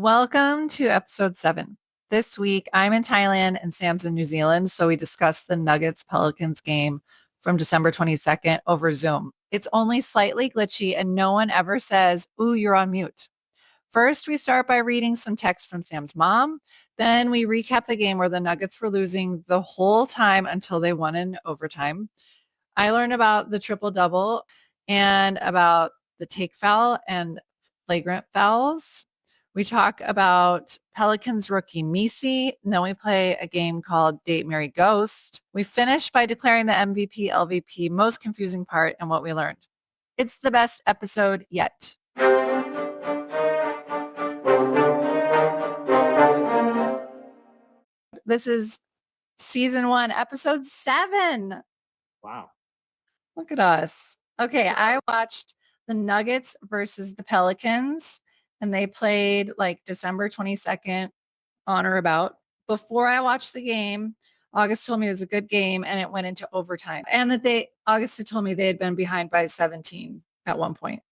Welcome to episode 7. This week, I'm in Thailand and Sam's in New Zealand, so we discussed the Nuggets Pelicans game from December 22nd over Zoom. It's only slightly glitchy, and no one ever says, "Ooh, you're on mute." First, we start by reading some text from Sam's mom. Then we recap the game where the Nuggets were losing the whole time until they won in overtime. I learned about the triple-double and about the take foul and flagrant fouls. We talk about Pelicans rookie Missi, and then we play a game called Date, Marry, Ghost. We finish by declaring the MVP, LVP, most confusing part, and what we learned. It's the best episode yet. This is season 1, episode 7. Wow. Look at us. Okay, I watched the Nuggets versus the Pelicans, and they played like December 22nd on or about. Before I watched the game, August told me it was a good game and it went into overtime. And that August had told me they had been behind by 17 at one point,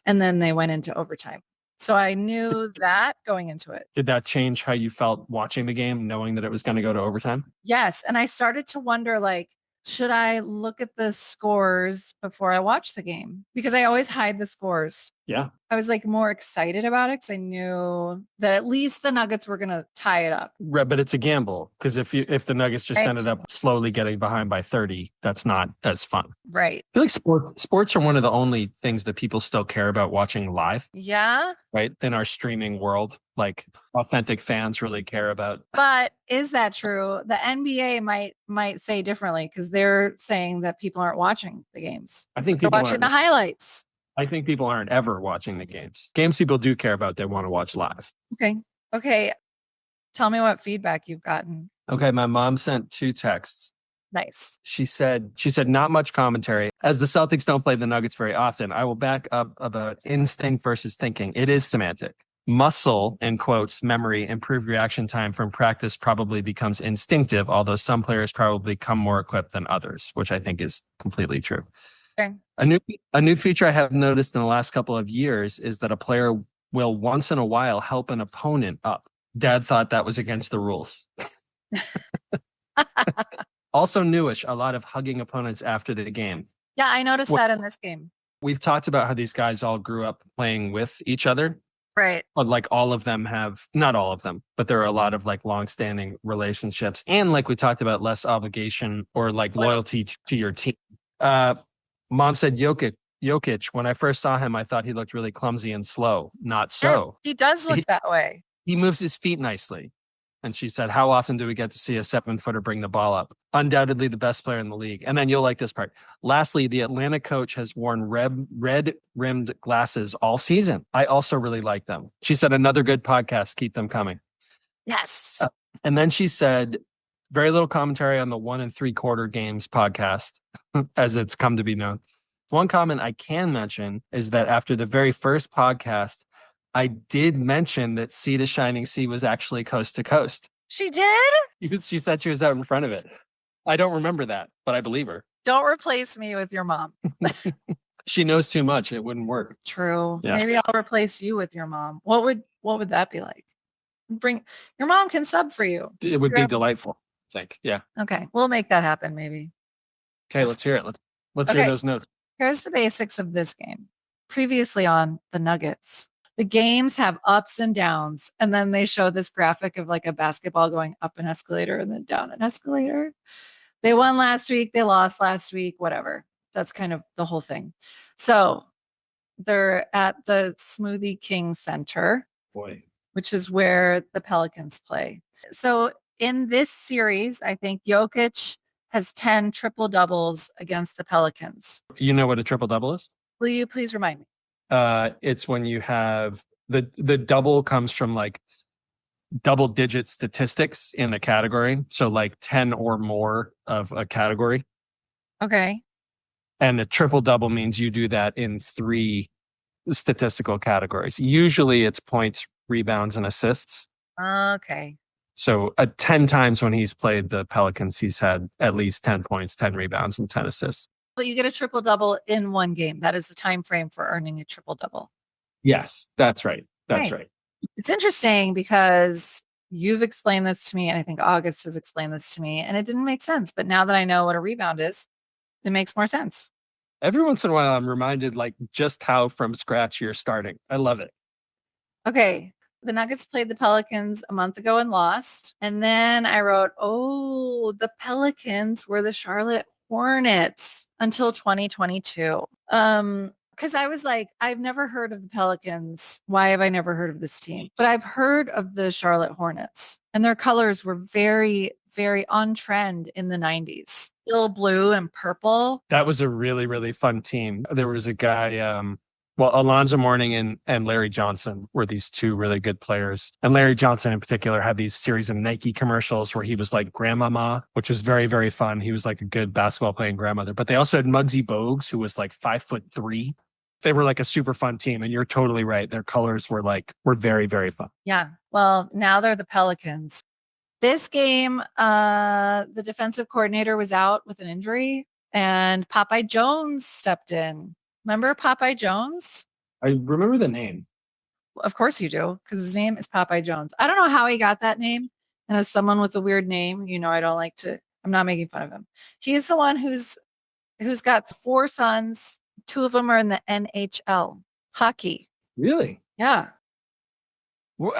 and then they went into overtime. So I knew that going into it. Did that change how you felt watching the game, knowing that it was going to go to overtime? Yes. And I started to wonder, like, should I look at the scores before I watch the game? Because I always hide the scores. Yeah. I was like more excited about it because I knew that at least the Nuggets were going to tie it up. Right, but it's a gamble because if the Nuggets just ended up slowly getting behind by 30, that's not as fun. Right. I feel like sports are one of the only things that people still care about watching live. Yeah. Right. In our streaming world, like authentic fans really care about. But is that true? The NBA might say differently because they're saying that people aren't watching the games. I think they're people watching the highlights. I think people aren't ever watching the games. Games people do care about, they want to watch live. Okay. Tell me what feedback you've gotten. Okay. My mom sent 2 texts. Nice. She said, not much commentary. As the Celtics don't play the Nuggets very often, I will back up about instinct versus thinking. It is semantic. Muscle, in quotes, memory, improved reaction time from practice probably becomes instinctive, although some players probably come more equipped than others, which I think is completely true. Okay. A new feature I have noticed in the last couple of years is that a player will once in a while help an opponent up. Dad thought that was against the rules. Also newish, a lot of hugging opponents after the game. Yeah, I noticed that in this game. We've talked about how these guys all grew up playing with each other. Right. But like all of them have, not all of them, but there are a lot of like longstanding relationships. And like we talked about, less obligation or like loyalty to your team. Mom said Jokic, when I first saw him, I thought he looked really clumsy and slow. Not so. He does look that way. He moves his feet nicely. And she said, how often do we get to see a 7-footer bring the ball up? Undoubtedly the best player in the league. And then you'll like this part. Lastly, the Atlanta coach has worn red-rimmed glasses all season. I also really like them. She said, another good podcast. Keep them coming. Yes. And then she said, very little commentary on the 1 3/4 games podcast, as it's come to be known. One comment I can mention is that after the very first podcast, I did mention that Sea to Shining Sea was actually coast to coast. She did? She said she was out in front of it. I don't remember that, but I believe her. Don't replace me with your mom. She knows too much. It wouldn't work. True. Yeah. Maybe I'll replace you with your mom. What would that be like? Your mom can sub for you. It would be delightful, I think. Yeah. Okay. We'll make that happen maybe. Okay, let's hear it. Let's hear those notes. Here's the basics of this game. Previously on the Nuggets. The games have ups and downs, and then they show this graphic of like a basketball going up an escalator and then down an escalator. They won last week. They lost last week, whatever. That's kind of the whole thing. So they're at the Smoothie King Center, which is where the Pelicans play. So in this series, I think Jokic has 10 triple doubles against the Pelicans. You know what a triple double is? Will you please remind me? It's when you have the double comes from like double digit statistics in a category. So like 10 or more of a category. Okay. And a triple double means you do that in 3 statistical categories. Usually it's points, rebounds, and assists. Okay. So 10 times when he's played the Pelicans, he's had at least 10 points, 10 rebounds, and 10 assists. But you get a triple double in one game. That is the time frame for earning a triple double. Yes, that's right. That's right. It's interesting because you've explained this to me, and I think August has explained this to me, and it didn't make sense. But now that I know what a rebound is, it makes more sense. Every once in a while, I'm reminded like just how from scratch you're starting. I love it. Okay. The Nuggets played the Pelicans a month ago and lost. And then I wrote, oh, the Pelicans were the Charlotte Hornets until 2022. Because I was like, I've never heard of the Pelicans. Why have I never heard of this team? But I've heard of the Charlotte Hornets, and their colors were very, very on trend in the 90s. Still blue and purple. That was a really, really fun team. There was a guy, well, Alonzo Mourning and Larry Johnson were these two really good players. And Larry Johnson in particular had these series of Nike commercials where he was like grandmama, which was very, very fun. He was like a good basketball playing grandmother. But they also had Muggsy Bogues, who was like 5'3". They were like a super fun team. And you're totally right. Their colors were very, very fun. Yeah. Well, now they're the Pelicans. This game, the defensive coordinator was out with an injury, and Popeye Jones stepped in. Remember Popeye Jones? I remember the name. Of course you do, because his name is Popeye Jones. I don't know how he got that name. And as someone with a weird name, I don't like to, I'm not making fun of him. He's the one who's got four sons. Two of them are in the NHL hockey. Really? Yeah. Well,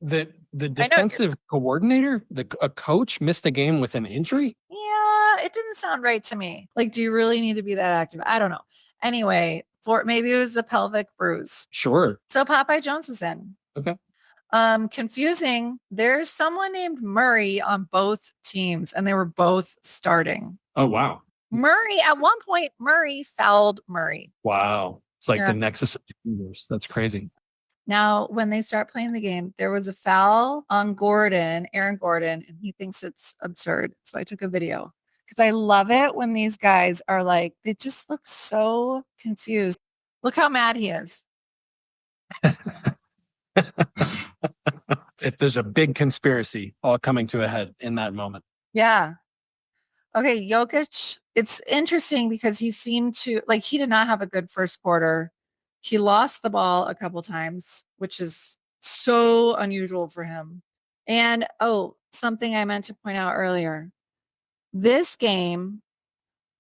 the I know. defensive coordinator, a coach missed a game with an injury. Yeah, it didn't sound right to me. Like, do you really need to be that active? I don't know. Anyway, for maybe it was a pelvic bruise. Sure. So Popeye Jones was in. Okay. Confusing. There's someone named Murray on both teams, and they were both starting. Oh wow. Murray, at one point, Murray fouled Murray. Wow. It's like Yeah. the nexus of the universe. That's crazy. Now, when they start playing the game, there was a foul on Gordon, Aaron Gordon, and he thinks it's absurd. So I took a video because I love it when these guys are like, they just look so confused. Look how mad he is. If there's a big conspiracy all coming to a head in that moment. Yeah. Okay, Jokic, it's interesting because he seemed to like he did not have a good first quarter. He lost the ball a couple times, which is so unusual for him. And oh, something I meant to point out earlier. This game,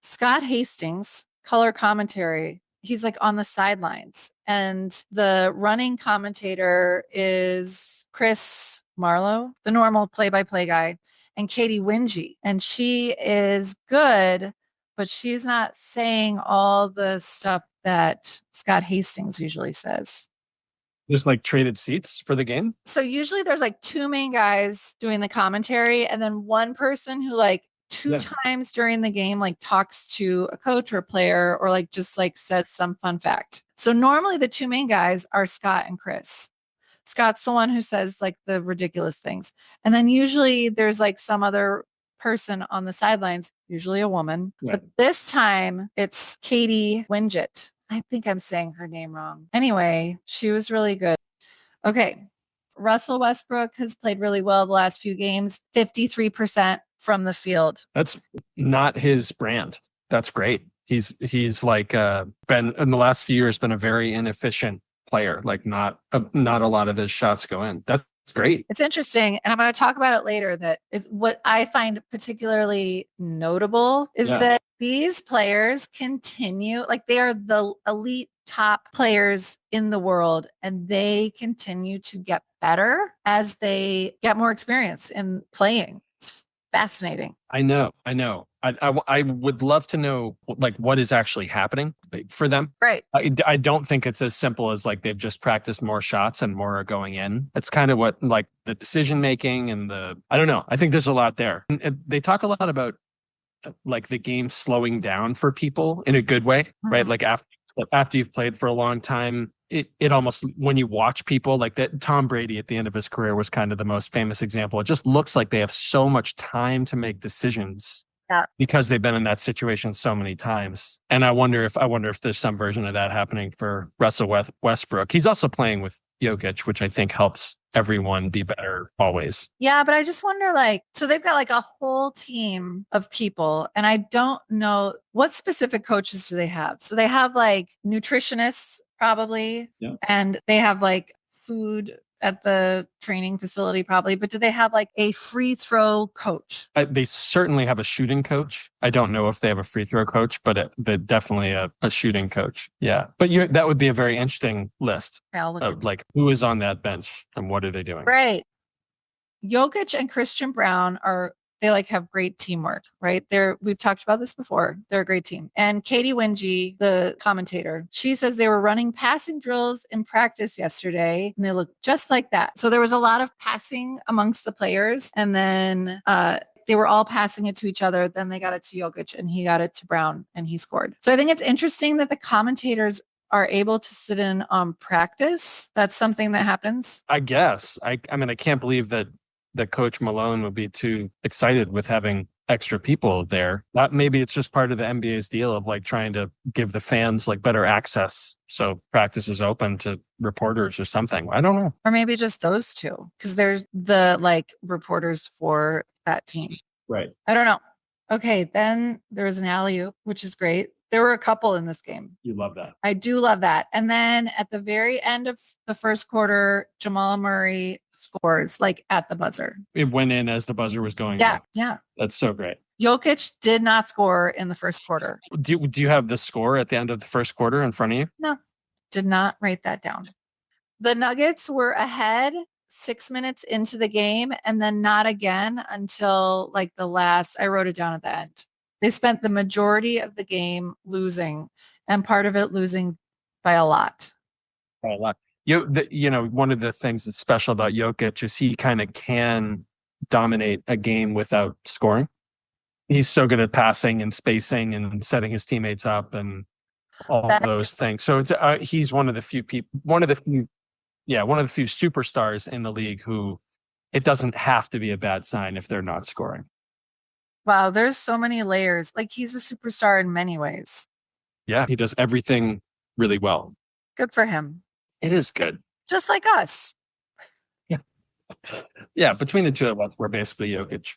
Scott Hastings, color commentary, he's like on the sidelines. And the running commentator is Chris Marlowe, the normal play-by-play guy, and Katie Wingy. And she is good, but she's not saying all the stuff that Scott Hastings usually says. There's like traded seats for the game. So usually there's like two main guys doing the commentary, and then one person who like two times during the game like talks to a coach or a player or like just like says some fun fact. So normally the two main guys are Scott and Chris. Scott's the one who says like the ridiculous things. And then usually there's like some other person on the sidelines, usually a woman. Right. But this time it's Katie Winget. I think I'm saying her name wrong. Anyway, she was really good. Okay. Russell Westbrook has played really well the last few games, 53% from the field. That's not his brand. That's great. He's like been in the last few years been a very inefficient player. Like not a lot of his shots go in. That's great. It's interesting, and I'm going to talk about it later. That is what I find particularly notable is that these players continue, like they are the elite top players in the world, and they continue to get better as they get more experience in playing. It's fascinating. I know. I would love to know like what is actually happening for them. Right. I don't think it's as simple as like they've just practiced more shots and more are going in. It's kind of what like the decision making and I don't know. I think there's a lot there. And they talk a lot about like the game slowing down for people in a good way, right? Like after you've played for a long time, it almost, when you watch people like that, Tom Brady at the end of his career was kind of the most famous example. It just looks like they have so much time to make decisions because they've been in that situation so many times. And I wonder if there's some version of that happening for Russell Westbrook. He's also playing with Jokic, which I think helps everyone be better always. Yeah, but I just wonder, like, so they've got like a whole team of people, and I don't know what specific coaches do they have. So they have like nutritionists probably, and they have like food at the training facility probably, but do they have like a free throw coach? They certainly have a shooting coach. I don't know if they have a free throw coach, but they're definitely a shooting coach. Yeah. But that would be a very interesting list of like who is on that bench and what are they doing? Right. Jokic and Christian Brown they like have great teamwork, right? We've talked about this before. They're a great team. And Katie Wingy, the commentator, she says they were running passing drills in practice yesterday and they look just like that. So there was a lot of passing amongst the players and then they were all passing it to each other. Then they got it to Jokic and he got it to Brown and he scored. So I think it's interesting that the commentators are able to sit in on practice. That's something that happens. I guess. I mean, I can't believe that Coach Malone would be too excited with having extra people there. Maybe it's just part of the NBA's deal of like trying to give the fans like better access. So practice is open to reporters or something. I don't know. Or maybe just those two, because they're the like reporters for that team. Right. I don't know. Okay, then there was an alley-oop, which is great. There were a couple in this game. You love that. I do love that. And then at the very end of the first quarter, Jamal Murray scores like at the buzzer. It went in as the buzzer was going. Yeah. Yeah. That's so great. Jokic did not score in the first quarter. Do you have the score at the end of the first quarter in front of you? No, did not write that down. The Nuggets were ahead 6 minutes into the game and then not again until like I wrote it down at the end. They spent the majority of the game losing and part of it losing by a lot. By a lot. One of the things that's special about Jokic is he kind of can dominate a game without scoring. He's so good at passing and spacing and setting his teammates up and all those things. So he's one of the few superstars in the league who it doesn't have to be a bad sign if they're not scoring. Wow, there's so many layers. Like he's a superstar in many ways. Yeah, he does everything really well. Good for him. It is good. Just like us. Yeah. Yeah, between the two of us, we're basically Jokic.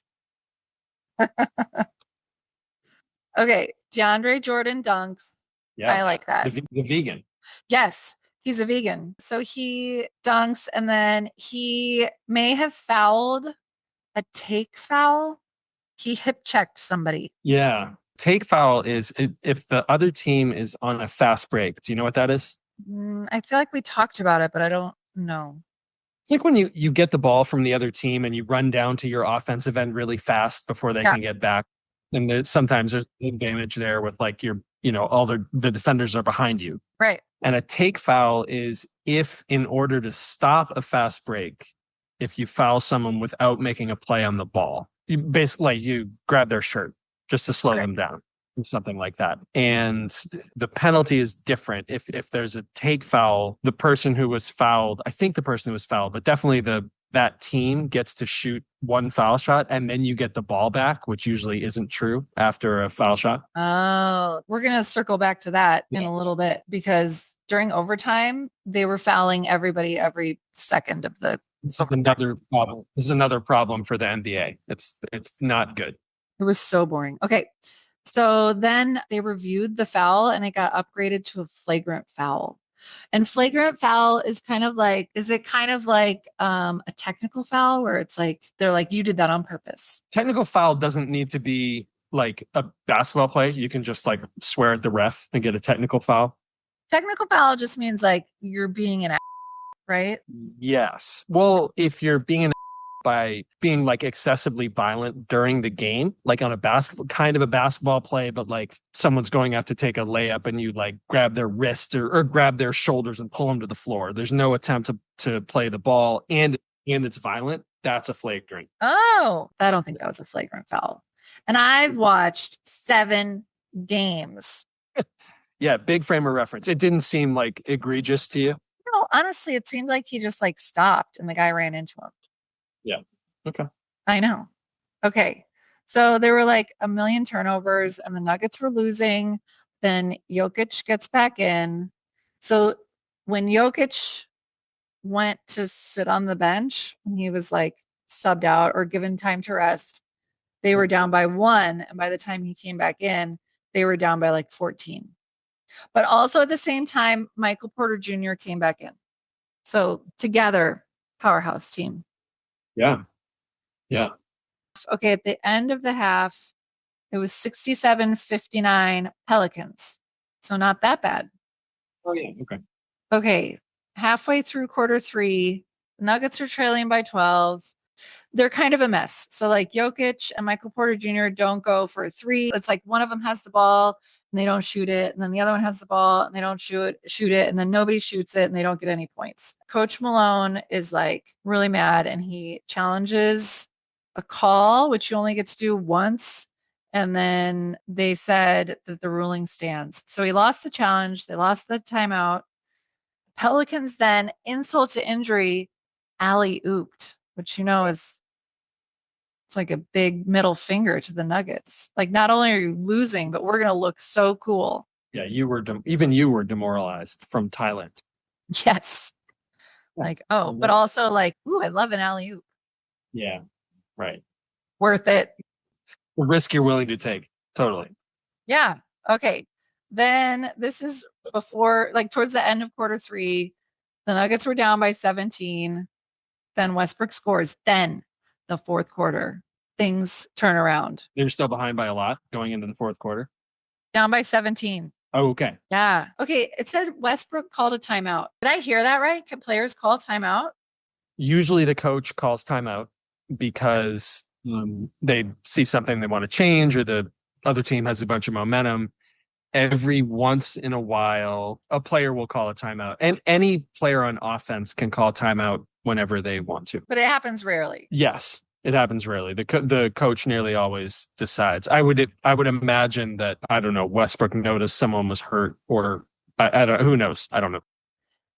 Okay, DeAndre Jordan dunks. Yeah, I like that. The vegan. Yes, he's a vegan. So he dunks and then he may have fouled a take foul. He hip checked somebody. Yeah. Take foul is if the other team is on a fast break. Do you know what that is? I feel like we talked about it, but I don't know. It's like when you get the ball from the other team and you run down to your offensive end really fast before they can get back. And sometimes there's advantage there with like all the defenders are behind you. Right. And a take foul is if in order to stop a fast break, if you foul someone without making a play on the ball, you grab their shirt just to slow them down or something like that. And the penalty is different. If there's a take foul, the person who was fouled, I think the person who was fouled, but definitely that team gets to shoot one foul shot and then you get the ball back, which usually isn't true after a foul shot. Oh, we're going to circle back to that in a little bit because during overtime, they were fouling everybody every second of the. This is another problem. This is another problem for the NBA. It's not good. It was so boring. Okay. So then they reviewed the foul and it got upgraded to a flagrant foul. And flagrant foul is kind of like a technical foul where it's like, they're like, you did that on purpose. Technical foul doesn't need to be like a basketball play. You can just like swear at the ref and get a technical foul. Technical foul just means like you're being an right? Yes. Well, if you're being by being like excessively violent during the game, like on a basketball play, but like someone's going out to take a layup and you like grab their wrist or grab their shoulders and pull them to the floor. There's no attempt to play the ball and it's violent. That's a flagrant. Oh, I don't think that was a flagrant foul. And I've watched 7 games. Yeah. Big frame of reference. It didn't seem like egregious to you. No, honestly, it seemed like he just like stopped and the guy ran into him. Yeah. Okay. I know. Okay. So there were like a million turnovers and the Nuggets were losing. Then Jokic gets back in. So when Jokic went to sit on the bench and he was like subbed out or given time to rest, they were down by 1. And by the time he came back in, they were down by like 14. But also at the same time, Michael Porter Jr. came back in. So together, Powerhouse team. Yeah. Yeah. Okay, at the end of the half, it was 67-59 Pelicans. So not that bad. Oh, yeah. Okay. Okay, halfway through quarter three, the Nuggets are trailing by 12. They're kind of a mess. So like Jokic and Michael Porter Jr. don't go for a three. It's like one of them has the ball and they don't shoot it, and then the other one has the ball and they don't shoot it, and then nobody shoots it and they don't get any points. Coach Malone is like really mad and he challenges a call, which you only get to do once. And then they said that the ruling stands. So he lost the challenge. They lost the timeout. Pelicans then, insult to injury, alley ooped, which is it's like a big middle finger to the Nuggets. Like, not only are you losing, but we're gonna look so cool. Yeah, even you were demoralized from Thailand. Yes. Like, oh, but also like, ooh, I love an alley oop. Yeah, right. Worth it. The risk you're willing to take. Totally. Yeah. Okay. Then this is before, like towards the end of quarter three, the Nuggets were down by 17. Then Westbrook scores. Then the fourth quarter, things turn around. They're still behind by a lot going into the fourth quarter. Down by 17. Oh, okay. Yeah. Okay. It said Westbrook called a timeout. Did I hear that right? Can players call timeout? Usually the coach calls timeout because they see something they want to change, or the other team has a bunch of momentum. Every once in a while, a player will call a timeout, and any player on offense can call timeout whenever they want to. But it happens rarely. Yes, it happens rarely. The coach nearly always decides. I would imagine that, I don't know, Westbrook noticed someone was hurt, or I don't. Who knows? I don't know.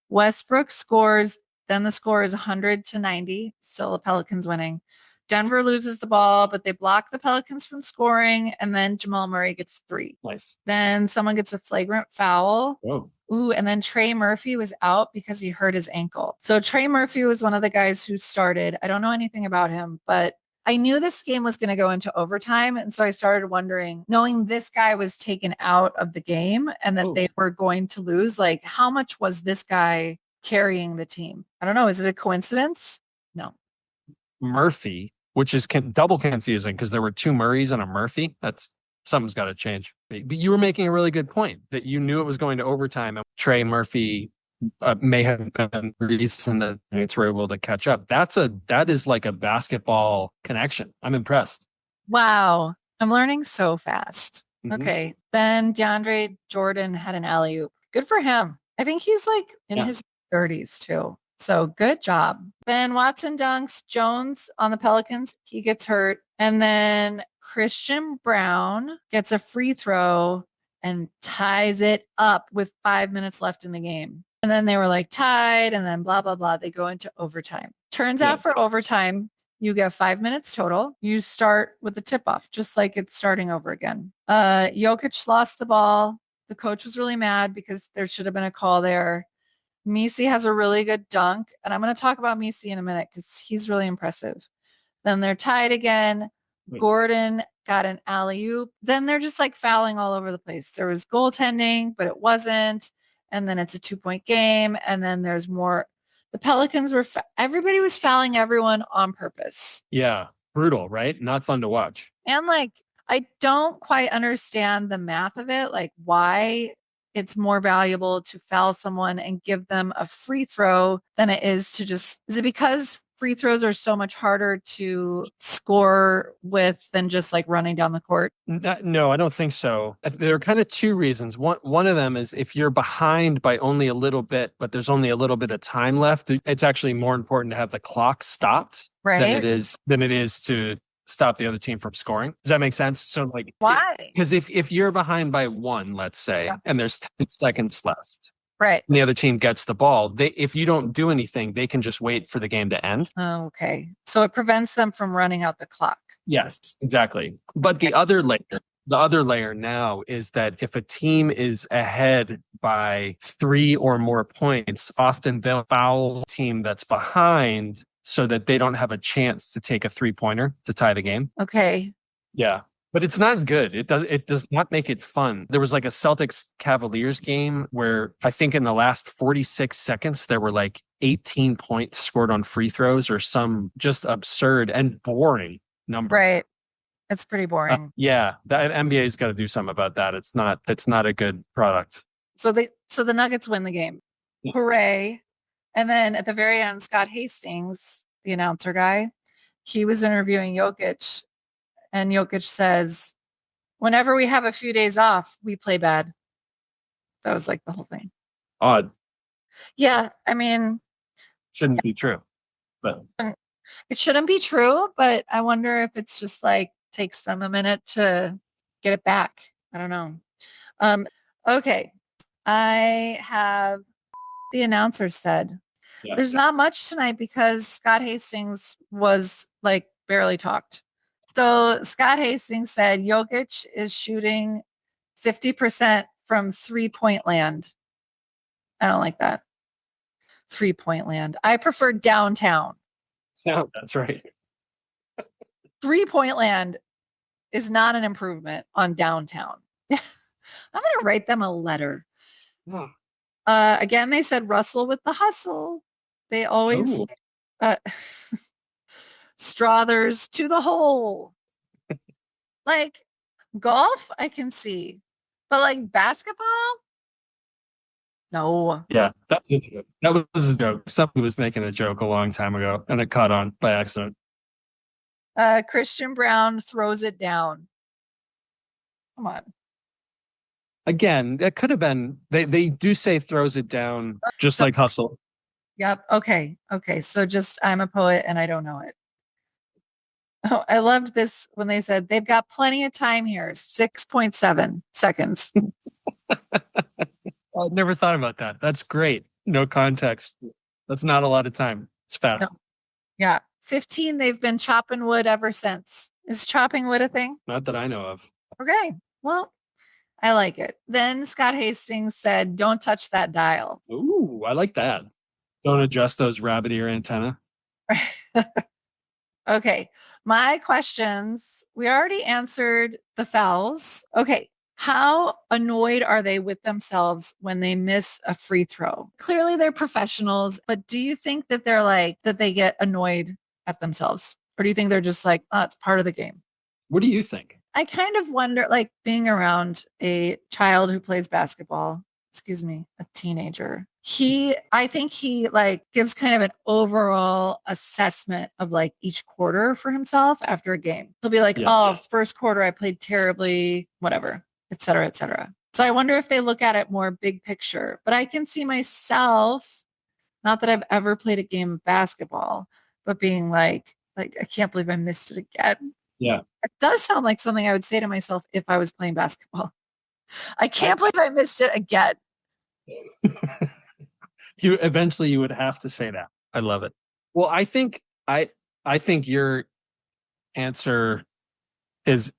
Westbrook scores. Then the score is 100-90. Still the Pelicans winning. Denver loses the ball, but they block the Pelicans from scoring. And then Jamal Murray gets three. Nice. Then someone gets a flagrant foul. Whoa. Ooh, and then Trey Murphy was out because he hurt his ankle. So Trey Murphy was one of the guys who started. I don't know anything about him, but I knew this game was going to go into overtime. And so I started wondering, knowing this guy was taken out of the game and that they were going to lose, like how much was this guy carrying the team? I don't know. Is it a coincidence? No. Murphy, which is double confusing because there were two Murrays and a Murphy. Something's got to change. But you were making a really good point that you knew it was going to overtime, and Trey Murphy may have been the reason that Nuggets were able to catch up. That is like a basketball connection. I'm impressed. Wow. I'm learning so fast. Mm-hmm. Okay. Then DeAndre Jordan had an alley-oop. Good for him. I think he's like in his 30s too. So good job. Then Watson dunks. Jones on the Pelicans, he gets hurt. And then Christian Brown gets a free throw and ties it up with 5 minutes left in the game. And then they were like tied, and then blah, blah, blah. They go into overtime. Turns out for overtime, you get 5 minutes total. You start with the tip off, just like it's starting over again. Jokic lost the ball. The coach was really mad because there should have been a call there. Missi has a really good dunk, and I'm going to talk about Missi in a minute because he's really impressive. Then they're tied again. Gordon got an alley-oop. Then they're just like fouling all over the place. There was goaltending, but it wasn't. And then it's a 2-point game. And then there's more. The Pelicans everybody was fouling everyone on purpose. Yeah. Brutal, right? Not fun to watch. And like, I don't quite understand the math of it, like why it's more valuable to foul someone and give them a free throw than it is to is it because free throws are so much harder to score with than just like running down the court? No, I don't think so. There are kind of two reasons. One of them is if you're behind by only a little bit, but there's only a little bit of time left, it's actually more important to have the clock stopped than it is to stop the other team from scoring. Does that make sense? So like, why? Because if you're behind by one, let's say, and there's 10 seconds left, right, and the other team gets the ball, if you don't do anything, they can just wait for the game to end. Okay. So it prevents them from running out the clock. Yes, exactly. But the other layer now is that if a team is ahead by 3 or more points, often they'll foul a team that's behind so that they don't have a chance to take a 3-pointer to tie the game. Okay. Yeah. But it's not good. It does not make it fun. There was like a Celtics Cavaliers game where I think in the last 46 seconds there were like 18 points scored on free throws or some just absurd and boring number. Right. It's pretty boring. Yeah, that NBA's got to do something about that. It's not a good product. So the Nuggets win the game. Yeah. Hooray. And then at the very end, Scott Hastings, the announcer guy, he was interviewing Jokic, and Jokic says, whenever we have a few days off, we play bad. That was like the whole thing. Odd. Yeah, I mean, Shouldn't be true. But it shouldn't be true, but I wonder if it's just like takes them a minute to get it back. I don't know. Okay. I have the announcer said yeah. there's not much tonight because Scott Hastings was like barely talked. So Scott Hastings said Jokic is shooting 50% from 3-point land. I don't like that. 3-point land. I prefer downtown. Yeah, that's right. 3-point land is not an improvement on downtown. I'm going to write them a letter. Oh. Again, they said Russell with the hustle. They always Strothers to the hole. Like golf, I can see, but like basketball, no. Yeah, that was a joke. Somebody was making a joke a long time ago, and it caught on by accident. Christian Brown throws it down. Come on. Again, it could have been. They do say throws it down, just So, like hustle. yep. Okay. Okay. So just I'm a poet and I don't know it. Oh, I loved this when they said they've got plenty of time here. 6.7 seconds. I never thought about that. That's great. No context. That's not a lot of time. It's fast. No. Yeah. 15, they've been chopping wood ever since. Is chopping wood a thing? Not that I know of. Okay. Well, I like it. Then Scott Hastings said, don't touch that dial. Ooh, I like that. Don't adjust those rabbit ear antenna. Okay. My questions, we already answered the fouls. Okay. How annoyed are they with themselves when they miss a free throw? Clearly they're professionals, but do you think that they're like, that they get annoyed at themselves? Or do you think they're just like, oh, it's part of the game? What do you think? I kind of wonder, like being around a child who plays basketball, excuse me, a teenager. I think he like gives kind of an overall assessment of like each quarter for himself after a game. He'll be like, Yes, oh, yes. first quarter I played terribly, whatever, et cetera, et cetera. So I wonder if they look at it more big picture, but I can see myself, not that I've ever played a game of basketball, but being like, I can't believe I missed it again. Yeah. It does sound like something I would say to myself if I was playing basketball. I can't believe I missed it again. You would have to say that. I love it. Well, I think your answer is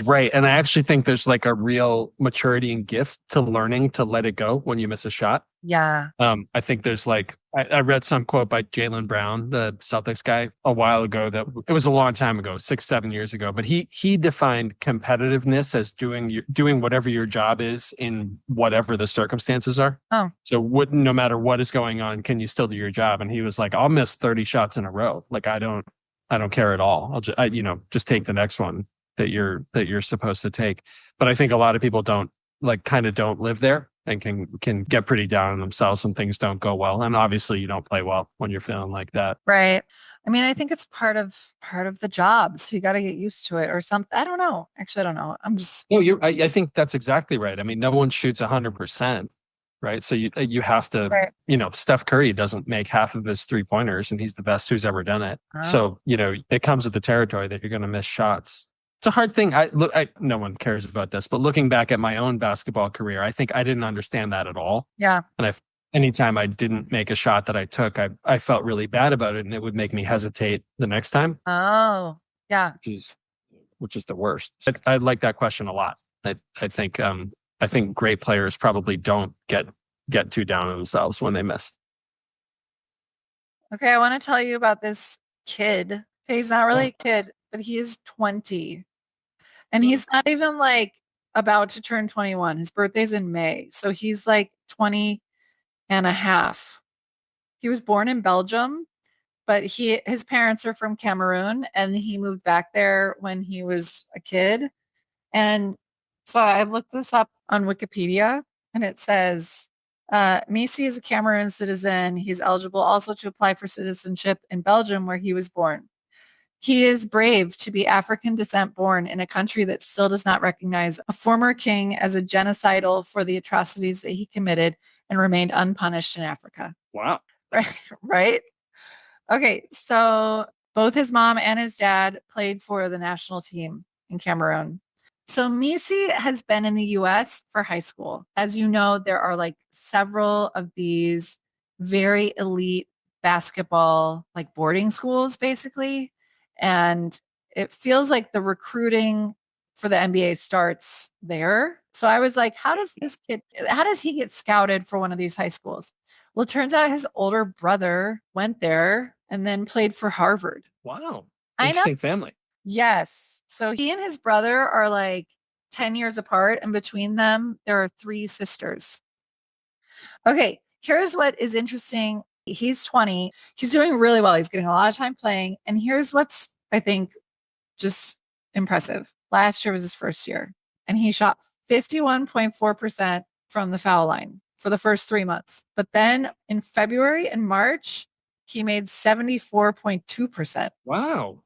right. And I actually think there's like a real maturity and gift to learning to let it go when you miss a shot. Yeah. I think there's like I read some quote by Jaylen Brown, the Celtics guy, a while ago. That it was a long time ago, 6-7 years ago. But he defined competitiveness as doing whatever your job is in whatever the circumstances are. Oh. So no matter what is going on, can you still do your job? And he was like, I'll miss 30 shots in a row. Like I don't care at all. Just take the next one that you're supposed to take. But I think a lot of people don't live there and can get pretty down on themselves when things don't go well. And obviously you don't play well when you're feeling like that. Right. I mean, I think it's part of the job. So you got to get used to it or something. I don't know. Actually, I don't know. I'm just No, I think that's exactly right. I mean, no one shoots 100%, right? So you have to, right. Steph Curry doesn't make half of his 3-pointers and he's the best who's ever done it. Oh. So, it comes with the territory that you're going to miss shots. It's a hard thing. No one cares about this, but looking back at my own basketball career, I think I didn't understand that at all. Yeah. And anytime I didn't make a shot that I took, I felt really bad about it, and it would make me hesitate the next time. Oh, yeah. Which is the worst. I like that question a lot. I think great players probably don't get too down on themselves when they miss. Okay, I want to tell you about this kid. Okay, he's not really a kid, but he is 20. And he's not even like about to turn 21. His birthday's in May. So he's like 20 and a half. He was born in Belgium, but his parents are from Cameroon and he moved back there when he was a kid. And so I looked this up on Wikipedia and it says Missi is a Cameroon citizen. He's eligible also to apply for citizenship in Belgium, where he was born. He is brave to be African descent born in a country that still does not recognize a former king as a genocidal for the atrocities that he committed and remained unpunished in Africa. Wow. Right? Right? Okay, so both his mom and his dad played for the national team in Cameroon. So Misi has been in the US for high school. As you know, there are like several of these very elite basketball like boarding schools basically. And it feels like the recruiting for the NBA starts there. So I was like, how does he get scouted for one of these high schools? Well, it turns out his older brother went there and then played for Harvard. Wow. I know. Interesting family. Yes. So he and his brother are like 10 years apart, and between them, there are three sisters. Okay, here's what is interesting. He's 20. He's doing really well. He's getting a lot of time playing. And here's what's, I think, just impressive. Last year was his first year, and he shot 51.4% from the foul line for the first 3 months. But then in February and March, he made 74.2%. Wow.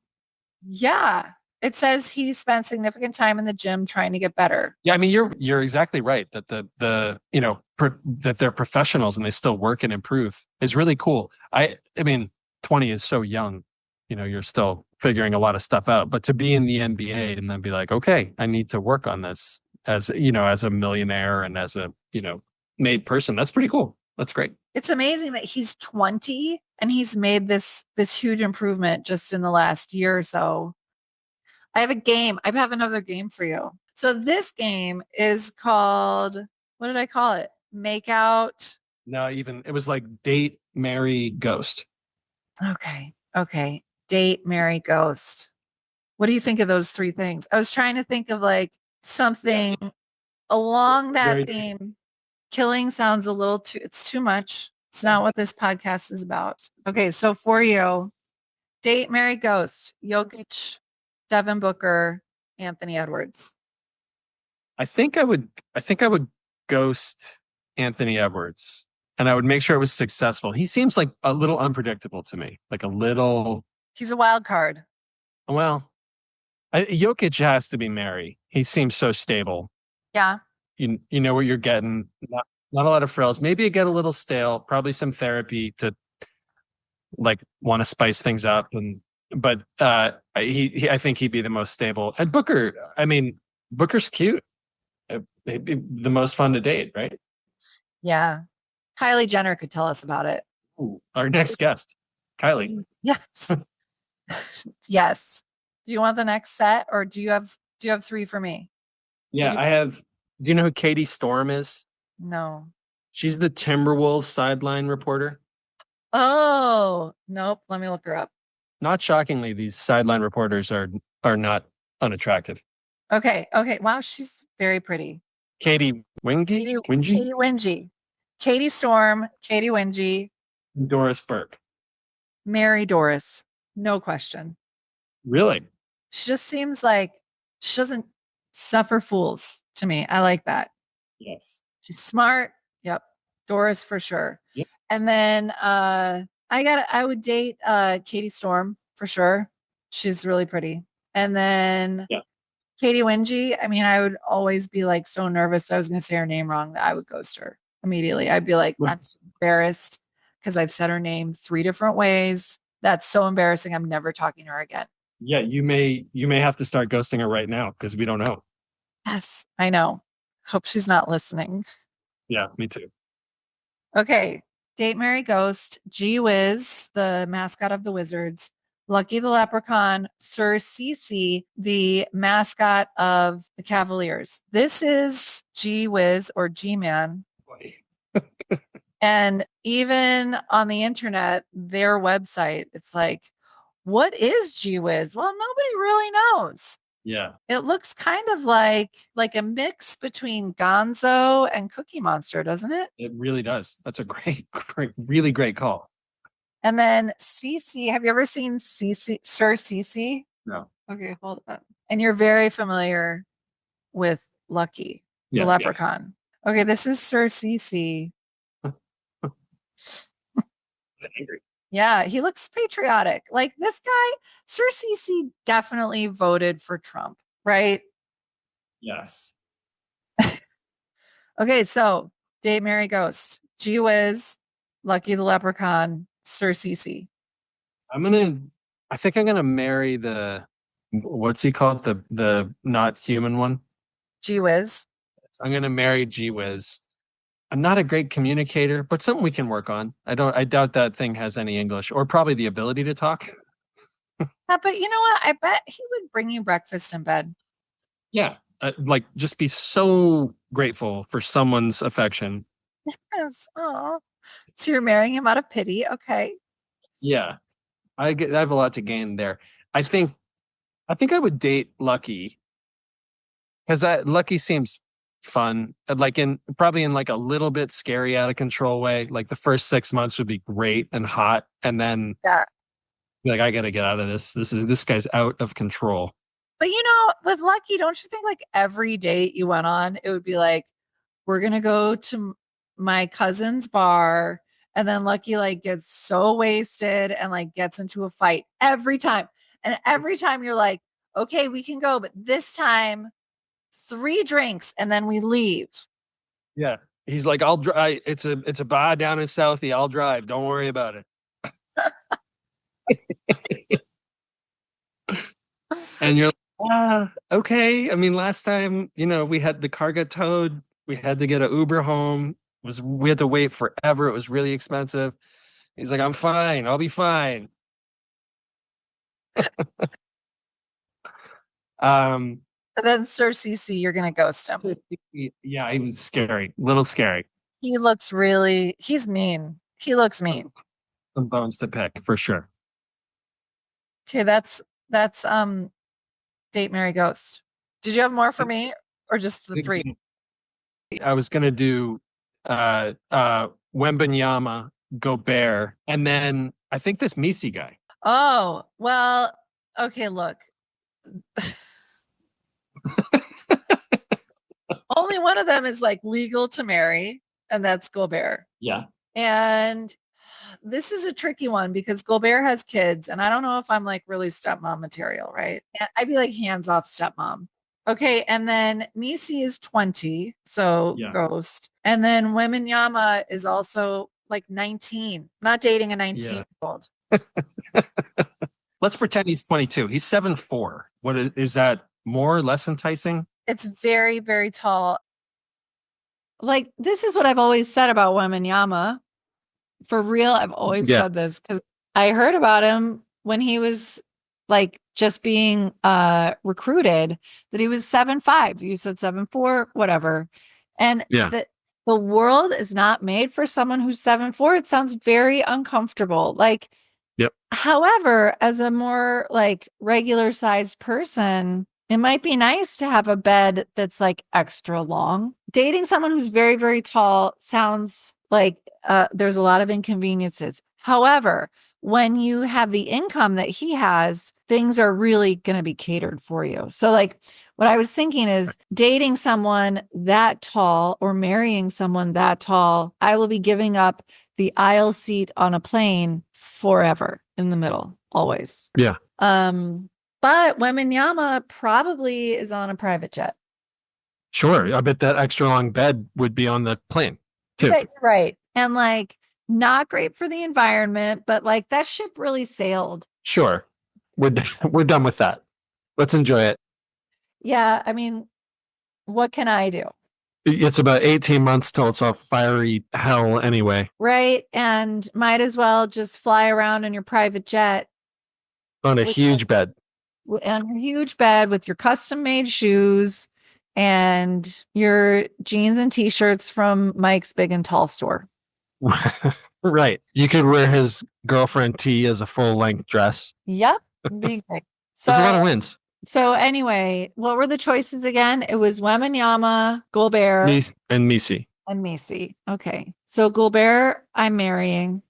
Yeah. It says he spent significant time in the gym trying to get better. Yeah, I mean you're exactly right that the that they're professionals and they still work and improve is really cool. I mean 20 is so young. You're still figuring a lot of stuff out, but to be in the NBA and then be like, okay, I need to work on this as as a millionaire and as a made person, that's pretty cool. That's great. It's amazing that he's 20 and he's made this huge improvement just in the last year or so. I have a game. I have another game for you. So this game is called, what did I call it? Make out. No, even it was like date, marry, ghost. Okay. Okay. Date, marry, ghost. What do you think of those three things? I was trying to think of like something along that Very theme. Killing sounds a little it's too much. It's not what this podcast is about. Okay. So for you, date, marry, ghost, Jokic, Devin Booker, Anthony Edwards. I think I would ghost Anthony Edwards and I would make sure it was successful. He seems like a little unpredictable to me. Like a little He's a wild card. well, Jokic has to be married. He seems so stable. Yeah. You know what you're getting. Not a lot of frills. Maybe you get a little stale, probably some therapy to like want to spice things up but I think he'd be the most stable. And Booker, I mean, Booker's cute. He'd be the most fun to date, right? Yeah. Kylie Jenner could tell us about it. Ooh, our next guest, Kylie. Yes. Yes. Do you want the next set or do you have three for me? Yeah, I have. Do you know who Katie Storm is? No. She's the Timberwolves sideline reporter. Oh, nope. Let me look her up. Not shockingly, these sideline reporters are not unattractive. Okay. Okay. Wow, she's very pretty. Katie Katie, Wingy, Katie Wingy. Katie Storm, Katie Wingy, Doris Burke. Mary Doris. No question. Really? She just seems like she doesn't suffer fools to me. I like that. Yes. She's smart. Yep. Doris for sure. Yep. And then I would date Katie Storm for sure. She's really pretty. And then Yeah. Katie Wingy, I mean, I would always be like so nervous I was gonna say her name wrong that I would ghost her immediately. I'd be like, I'm just embarrassed because I've said her name three different ways. That's so embarrassing. I'm never talking to her again. Yeah, you may have to start ghosting her right now because we don't know. Yes, I know. Hope she's not listening. Yeah, me too. Okay. Date Mary Ghost, Gee Whiz, the mascot of the Wizards, Lucky the Leprechaun, Sir Cece, the mascot of the Cavaliers. This is Gee Whiz or G Man. And even on the internet, their website, it's like, what is Gee Whiz? Well, nobody really knows. Yeah, It looks kind of like a mix between Gonzo and Cookie Monster, doesn't it? it really does. That's a really great call. And then Cece, have you ever seen Cece, Sir Cece? No. Okay, hold on. And you're very familiar with Lucky, the Yeah, yeah. leprechaun. Okay, this is Sir Cece. Angry. Yeah, he looks patriotic. Like this guy, Sir Cece definitely voted for Trump, right? Yes. Okay, so Date Mary Ghost, Gee Whiz, Lucky the Leprechaun, Sir Cece. I'm gonna. I think I'm gonna marry the. What's he called? The not human one. Gee Whiz. I'm gonna marry Gee Whiz. I'm not a great communicator, but something we can work on. I doubt that thing has any English or probably the ability to talk. But you know what? I bet he would bring you breakfast in bed. Yeah. Like just be so grateful for someone's affection. Yes. Oh. So you're marrying him out of pity. Okay. Yeah. I have a lot to gain there. I think I think I would date Lucky because Lucky seems fun. Like in probably in like a little bit scary out of control way. Like the first 6 months would be great and hot, and then Yeah. be like I gotta get out of this. This guy's out of control. But with Lucky, don't you think like every date you went on, it would be like, we're gonna go to my cousin's bar, and then Lucky like gets so wasted and like gets into a fight every time. And every time you're like, okay, we can go, but this time 3 drinks and then we leave. Yeah. He's like, I'll drive. It's a bar down in Southie. I'll drive. Don't worry about it. And you're like, okay. I mean, last time, we had the car got towed. We had to get an Uber home. We had to wait forever. It was really expensive. He's like, I'm fine. I'll be fine. Um, And then Sir CC, you're gonna ghost him. yeah, he was scary, little scary. He's mean. He looks mean. Some bones to pick for sure. Okay, that's Date Mary Ghost. Did you have more for me or just the three? I was gonna do Wembanyama, Gobert, and then I think this Missi guy. Oh, well, okay, look. Only one of them is like legal to marry, and that's Gobert. Yeah. And this is a tricky one because Gobert has kids, and I don't know if I'm like really stepmom material, right? I'd be like hands off stepmom. Okay, and then Misi is 20, so Yeah. ghost. And then Weminyama is also like 19, not dating a 19-year-old. Let's pretend he's 22. He's 7'4". What is that more or less enticing? It's very, very tall. Like, this is what I've always said about Weminyama. For real, I've always said this because I heard about him when he was like just being recruited, that he was 7'5". You said 7'4", whatever. And the world is not made for someone who's 7'4". It sounds very uncomfortable. Like, however, as a more like regular sized person, it might be nice to have a bed that's like extra long. Dating someone who's very, very tall sounds like there's a lot of inconveniences. However, when you have the income that he has, things are really going to be catered for you. So like what I was thinking is dating someone that tall or marrying someone that tall, I will be giving up the aisle seat on a plane forever in the middle, always. Yeah. But Weminyama probably is on a private jet. Sure. I bet that extra long bed would be on the plane too. Right. And like not great for the environment, but like that ship really sailed. Sure. We're done with that. Let's enjoy it. Yeah. I mean, what can I do? It's about 18 months till it's a fiery hell anyway. Right. And might as well just fly around in your private jet. On a huge bed. On a huge bed with your custom made shoes and your jeans and t-shirts from Mike's Big and Tall store. Right. You could wear his girlfriend tee as a full length dress. Yep. Big. So there's a lot of wins. So anyway, what were the choices again? It was Wembanyama, Gobert, And Missi. and Missi. Okay. So Gobert, I'm marrying,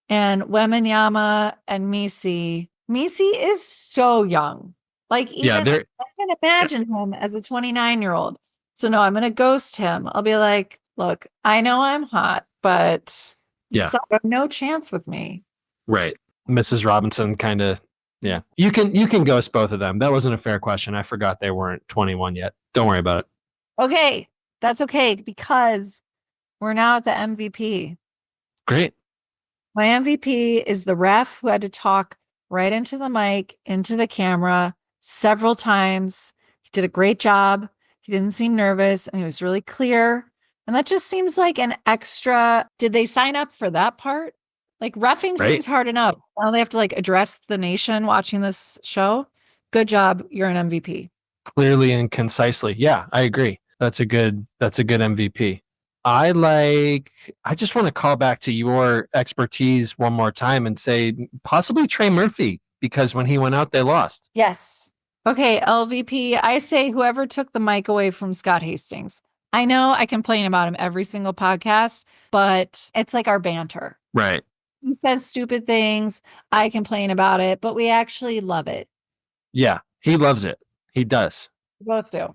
and Wembanyama and Missi. Missi is so young. Like Yeah, even they're I can imagine him as a 29-year-old. So no, I'm gonna ghost him. I'll be like, look, I know I'm hot, but yeah, no chance with me. right. Mrs. Robinson kind of yeah. You can ghost both of them. That wasn't a fair question. I forgot they weren't 21 yet. Don't worry about it. Okay, that's okay because we're now at the MVP. Great. My MVP is the ref who had to talk right into the mic, into the camera several times. He did a great job. He didn't seem nervous and he was really clear. And that just seems like an extra. Did they sign up for that part? Like reffing Right. seems hard enough. Now they have to like address the nation watching this show. Good job. You're an MVP. Clearly and concisely. Yeah, I agree. That's a good MVP. I just want to call back to your expertise one more time and say possibly Trey Murphy because when he went out they lost. Yes. Okay, LVP, I say whoever took the mic away from Scott Hastings. I know I complain about him every single podcast, but it's like our banter. Right. He says stupid things. I complain about it, but we actually love it. Yeah, he loves it. He does. We both do.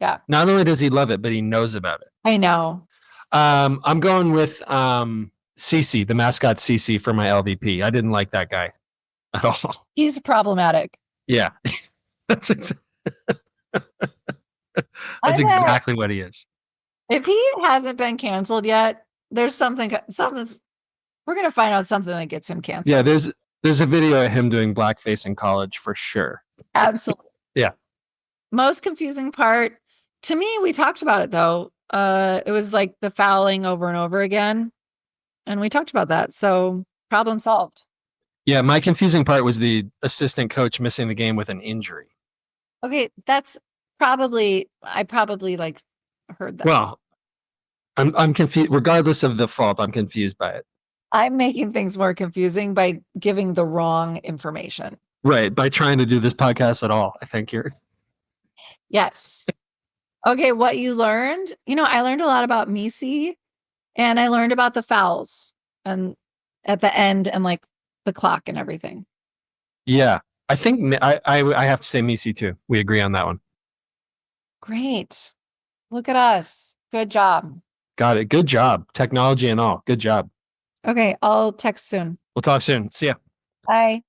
Yeah, Not only does he love it, but he knows about it. I know. I'm going with CC, the mascot CC for my LVP. I didn't like that guy at all. He's problematic. Yeah. That's ex- I that's know. exactly what he is. If he hasn't been canceled yet, there's something's we're gonna find out something that gets him canceled. Yeah, there's a video of him doing blackface in college for sure. Absolutely. Yeah. Most confusing part to me, we talked about it though. It was like the fouling over and over again. And we talked about that. So problem solved. Yeah, my confusing part was the assistant coach missing the game with an injury. Okay, I probably like heard that. Well, I'm confused. Regardless of the fault, I'm confused by it. I'm making things more confusing by giving the wrong information. Right, by trying to do this podcast at all. I think you're Yes. Okay, what you learned? I learned a lot about Missi and I learned about the fouls and at the end and like the clock and everything. Yeah, I think I have to say Missi too. We agree on that one. Great. Look at us. Good job. Got it. Good job. Technology and all. Good job. Okay, I'll text soon. We'll talk soon. See ya. Bye.